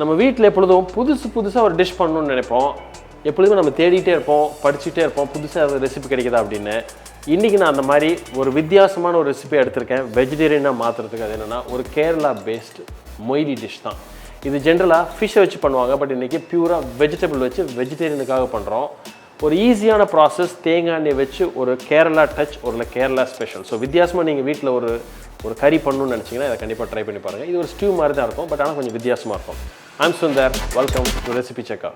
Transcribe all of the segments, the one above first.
நம்ம வீட்டில் எப்பொழுதும் புதுசாக ஒரு டிஷ் பண்ணணும்னு நினைப்போம். எப்பொழுதுமே நம்ம தேடிகிட்டே இருப்போம், படிச்சுட்டே இருப்போம், புதுசாக ரெசிபி கிடைக்குதா அப்படின்னு. இன்றைக்கி நான் அந்த மாதிரி ஒரு வித்தியாசமான ஒரு ரெசிபி எடுத்திருக்கேன். வெஜிடேரியனாக மாற்றுறதுக்கு. அது என்னென்னா ஒரு கேரளா பேஸ்டு மொய்லி டிஷ் தான். இது ஜென்ரலாக ஃபிஷ்ஷை வச்சு பண்ணுவாங்க. பட் இன்றைக்கி பியூராக வெஜிடபிள் வச்சு வெஜிடேரியனுக்காக பண்ணுறோம். ஒரு ஈஸியான ப்ராசஸ். தேங்காய் எண்ணெய் வச்சு ஒரு கேரளா டச், ஒரு கேரளா ஸ்பெஷல். ஸோ வித்தியாசமாக நீங்கள் வீட்டில் ஒரு கறி பண்ணணும்னு நினச்சிங்கன்னா இதை கண்டிப்பாக ட்ரை பண்ணி பாருங்கள். இது ஒரு ஸ்டியூ மாதிரி தான் இருக்கும், பட் ஆனால் கொஞ்சம் வித்தியாசமாக இருக்கும். I'm Sundar. Welcome to recipe checker.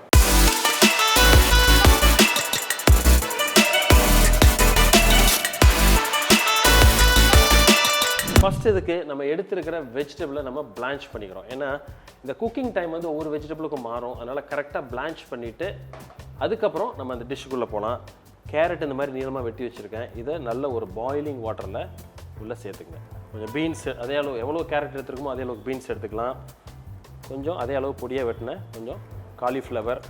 First இதுக்கு நம்ம எடுத்துருக்கிற வெஜிடபிளை நம்ம பிளான்ச் பண்ணிக்கிறோம். ஏன்னா இந்த குக்கிங் டைம் வந்து ஒவ்வொரு வெஜிடபிளுக்கும் மாறும். அதனால் கரெக்டாக பிளான்ச் பண்ணிவிட்டு அதுக்கப்புறம் நம்ம அந்த டிஷ்ஷுக்குள்ளே போகலாம். கேரட் இந்த மாதிரி நீளமாக வெட்டி வச்சுருக்கேன். இதை நல்ல ஒரு பாயிலிங் வாட்டரில் உள்ளே சேர்த்துக்குங்க. கொஞ்சம் பீன்ஸ் அதே அளவு, எவ்வளோ கேரட் எடுத்துருக்குமோ அதே அளவுக்கு பீன்ஸ் எடுத்துக்கலாம். கொஞ்சம் அதே அளவு பொடியாக வெட்டின கொஞ்சம் காலிஃப்ளவர்,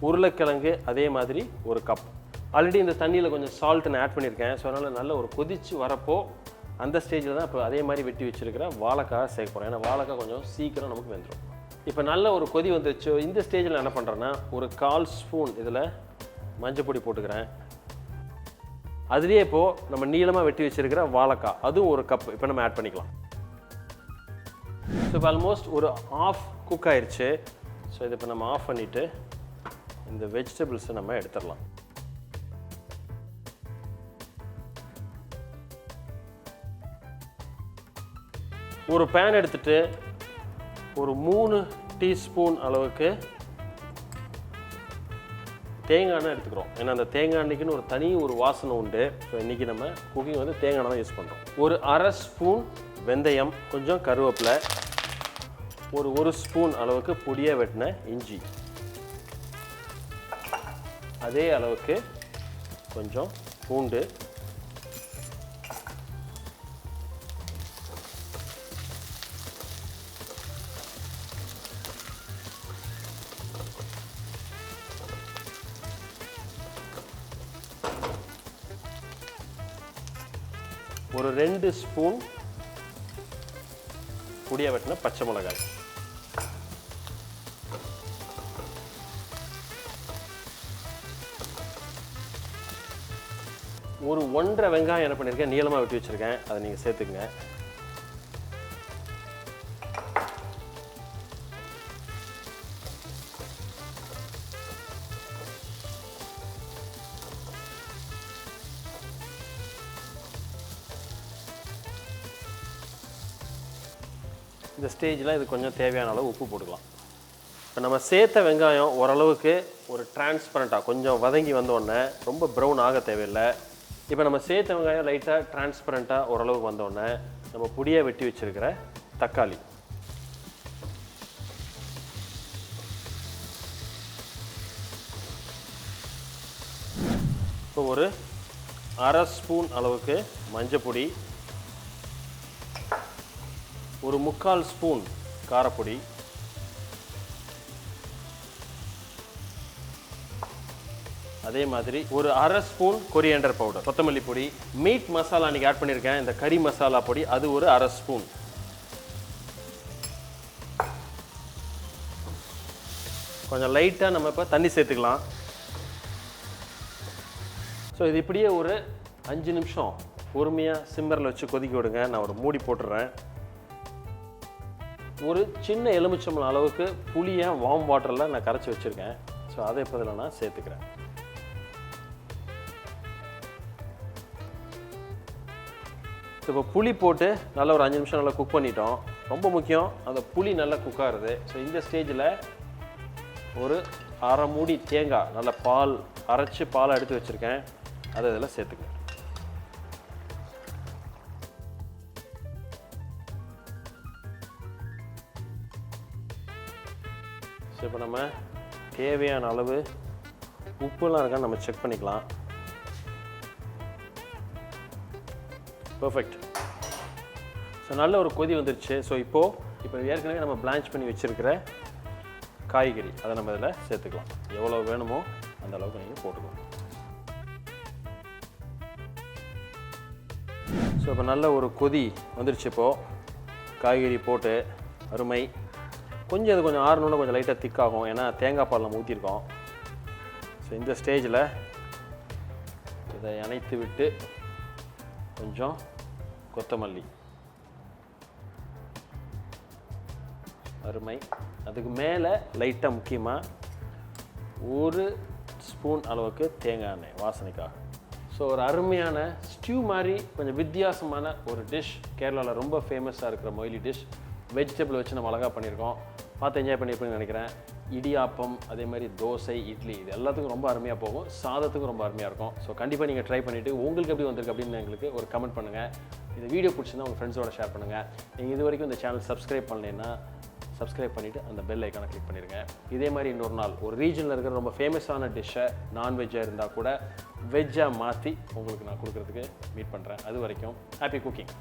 உருளைக்கிழங்கு அதே மாதிரி ஒரு கப். ஆல்ரெடி இந்த தண்ணியில் கொஞ்சம் சால்ட் நான் ஆட் பண்ணியிருக்கேன். ஸோ அதனால் நல்ல ஒரு கொதித்து வரப்போ அந்த ஸ்டேஜில் தான் இப்போ அதே மாதிரி வெட்டி வச்சுருக்கிற வாழைக்காய் சேர்க்க போகிறேன். ஏன்னா வாழைக்காய் கொஞ்சம் சீக்கிரம் நமக்கு வெந்துடும். இப்போ நல்ல ஒரு கொதி வந்துருச்சு. இந்த ஸ்டேஜில் என்ன பண்ணுறேன்னா ஒரு 1/4 ஸ்பூன் இதில் மஞ்சள் பொடி போட்டுக்கிறேன். அதுலேயே இப்போது நம்ம நீளமாக வெட்டி வச்சுருக்கிற வாழைக்காய் அதுவும் ஒரு கப் இப்போ நம்ம ஆட் பண்ணிக்கலாம். ஸோ இப்போ ஆல்மோஸ்ட் ஒரு ஆஃப் குக் ஆயிடுச்சு. ஸோ இதை இப்போ நம்ம ஆஃப் பண்ணிவிட்டு இந்த வெஜிடபிள்ஸை நம்ம எடுத்துடலாம். ஒரு பேன் எடுத்துகிட்டு ஒரு 3 டீஸ்பூன் அளவுக்கு தேங்காய் எண்ணெய் எடுத்துக்கிறோம். ஏன்னா அந்த தேங்காய் எண்ணெய்க்குன்னு ஒரு தனி ஒரு வாசனை உண்டு. ஸோ இன்றைக்கி நம்ம குக்கிங் வந்து தேங்காய் எண்ணெய் தான் யூஸ் பண்ணுறோம். ஒரு 1/2 ஸ்பூன் வெந்தயம், கொஞ்சம் கருவேப்பிலை, ஒரு ஸ்பூன் அளவுக்கு பொடியாக வெட்டின இஞ்சி, அதே அளவுக்கு கொஞ்சம் பூண்டு, ஒரு 2 ஸ்பூன் பொடியாக வெட்டின பச்சை மிளகாய், ஒரு 1.5 வெங்காயம் என்ன பண்ணியிருக்கேன் நீளமாக வெட்டி வச்சுருக்கேன். அதை நீங்கள் சேர்த்துக்குங்க. இந்த ஸ்டேஜில் இது கொஞ்சம் தேவையான அளவு உப்பு போட்டுக்கலாம். இப்போ நம்ம சேர்த்த வெங்காயம் ஓரளவுக்கு ஒரு டிரான்ஸ்பரண்ட்டாக கொஞ்சம் வதங்கி வந்தோடனே ரொம்ப ப்ரௌன் ஆக தேவையில்லை. இப்போ நம்ம சேர்த்த வெங்காயம் லைட்டாக டிரான்ஸ்பரண்ட்டாக ஓரளவுக்கு வந்தோடனே நம்ம பொடியாக வெட்டி வச்சுருக்கிற தக்காளி, இப்போ ஒரு 1/2 ஸ்பூன் அளவுக்கு மஞ்சள் பொடி, ஒரு 3/4 ஸ்பூன் காரப்பொடி, அதே மாதிரி ஒரு 1/2 ஸ்பூன் கொரியாண்டர் பவுடர், கொத்தமல்லி பொடி, மீட் மசாலா அன்றைக்கி ஆட் பண்ணியிருக்கேன். இந்த கறி மசாலா பொடி அது ஒரு 1/2 ஸ்பூன். கொஞ்சம் லைட்டாக நம்ம இப்போ தண்ணி சேர்த்துக்கலாம். ஸோ இது இப்படியே ஒரு 5 நிமிஷம் பொறுமையாக சிம்மரில் வச்சு கொதிக்க விடுங்க. நான் ஒரு மூடி போட்டுடுறேன். ஒரு சின்ன எலுமிச்சம்பழம் அளவுக்கு புளியை வார்ம் வாட்டரில் நான் கரைச்சி வச்சுருக்கேன். ஸோ அதை இப்போ இதில் நான் சேர்த்துக்கிறேன். இப்போ புளி போட்டு நல்லா ஒரு 5 நிமிஷம் நல்லா குக் பண்ணிட்டோம். ரொம்ப முக்கியம் அந்த புளி நல்லா குக் ஆகுது. ஸோ இந்த ஸ்டேஜில் ஒரு 1/2 மூடி தேங்காய் நல்லா பால் அரைச்சி பாலை எடுத்து வச்சுருக்கேன். அதை இதில் சேர்த்துக்கிறேன். ஸோ இப்போ நம்ம தேவையான அளவு உப்புலாம் இருக்கான்னு நம்ம செக் பண்ணிக்கலாம். பர்ஃபெக்ட். ஸோ நல்ல ஒரு கொதி வந்துருச்சு. ஸோ இப்போ ஏற்கனவே நம்ம பிளான்ச் பண்ணி வச்சுருக்கிற காய்கறி அதை நம்ம இதில் சேர்த்துக்கலாம். எவ்வளோ வேணுமோ அந்த அளவுக்கு நீங்கள் போட்டுக்கலாம். ஸோ இப்போ நல்ல ஒரு கொதி வந்துருச்சு. இப்போது காய்கறி போட்டு அருமை கொஞ்சம் இது கொஞ்சம் ஆறணுன்னா கொஞ்சம் லைட்டாக திக்காகும், ஏன்னா தேங்காய் பால் நம்ம ஊற்றிருக்கோம். ஸோ இந்த ஸ்டேஜில் இதை அணைத்து விட்டு கொஞ்சம் கொத்தமல்லி, அருமை. அதுக்கு மேலே லைட்டாக முக்கியமாக 1 ஸ்பூன் அளவுக்கு தேங்காய் எண்ணெய் வாசனைக்காக. ஸோ ஒரு அருமையான ஸ்டியூ மாதிரி கொஞ்சம் வித்தியாசமான ஒரு டிஷ், கேரளாவில் ரொம்ப ஃபேமஸாக இருக்கிற மொய்லி டிஷ். வெஜிடபிள் வச்சு நம்ம அழகாக பண்ணியிருக்கோம். பார்த்து என்ஜாய் பண்ணியிருப்பேன்னு நினைக்கிறேன். இடியாப்பம், அதே மாதிரி தோசை, இட்லி, இது எல்லாத்துக்கும் ரொம்ப அருமையாக போகும், சாதத்துக்கும் ரொம்ப அருமையாக இருக்கும். ஸோ கண்டிப்பாக நீங்கள் ட்ரை பண்ணிவிட்டு உங்களுக்கு எப்படி வந்திருக்கு அப்படின்னு எங்களுக்கு ஒரு கமெண்ட் பண்ணுங்கள். இந்த வீடியோ பிடிச்சிருந்தா உங்கள் ஃப்ரெண்ட்ஸோட ஷேர் பண்ணுங்கள். நீங்கள் இது வரைக்கும் இந்த சேனல் சப்ஸ்கிரைப் பண்ணலைன்னா சப்ஸ்கிரைப் பண்ணிவிட்டு அந்த பெல் ஐக்கானை கிளிக் பண்ணிடுங்க. இதே மாதிரி இன்னொரு நாள் ஒரு ரீஜனில் இருக்கிற ரொம்ப ஃபேமஸான டிஷ்ஷை நான்வெஜ்ஜாக இருந்தால் கூட வெஜ்ஜாக மாற்றி உங்களுக்கு நான் கொடுக்குறதுக்கு மீட் பண்ணுறேன். அது வரைக்கும் ஹாப்பி குக்கிங்.